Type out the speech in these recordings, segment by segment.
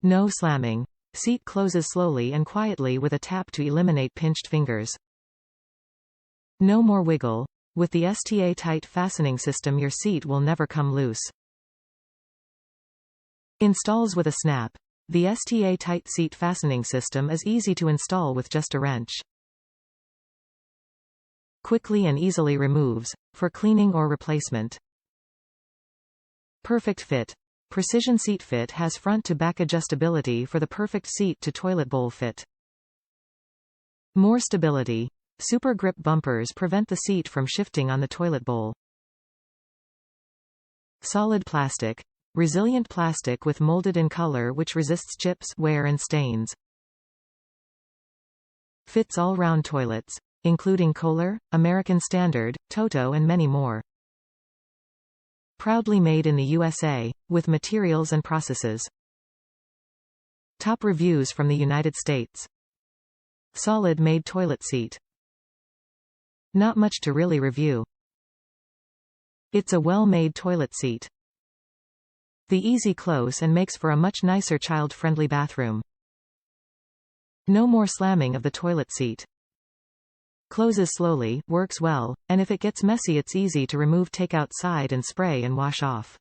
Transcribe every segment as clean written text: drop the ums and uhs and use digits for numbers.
No slamming. Seat closes slowly and quietly with a tap to eliminate pinched fingers. No more wiggle. With the STA-TITE Fastening System your seat will never come loose. Installs with a snap. The STA-TITE Seat Fastening System is easy to install with just a wrench. Quickly and easily removes, for cleaning or replacement. Perfect fit. Precision Seat Fit has front-to-back adjustability for the perfect seat-to-toilet bowl fit. More stability. Super grip bumpers prevent the seat from shifting on the toilet bowl. Solid plastic. Resilient plastic with molded in color which resists chips, wear and stains. Fits all-round toilets, including Kohler, American Standard, TOTO and many more. Proudly made in the USA, with materials and processes. Top reviews from the United States. Solid made toilet seat. Not much to really review. It's a well-made toilet seat. The easy close and makes for a much nicer child-friendly bathroom. No more slamming of the toilet seat. Closes slowly, works well, and if it gets messy it's easy to remove, take outside and spray and wash off.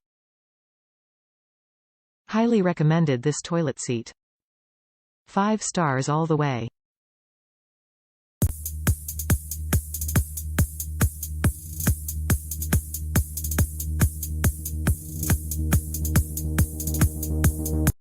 Highly recommended this toilet seat. 5 stars all the way.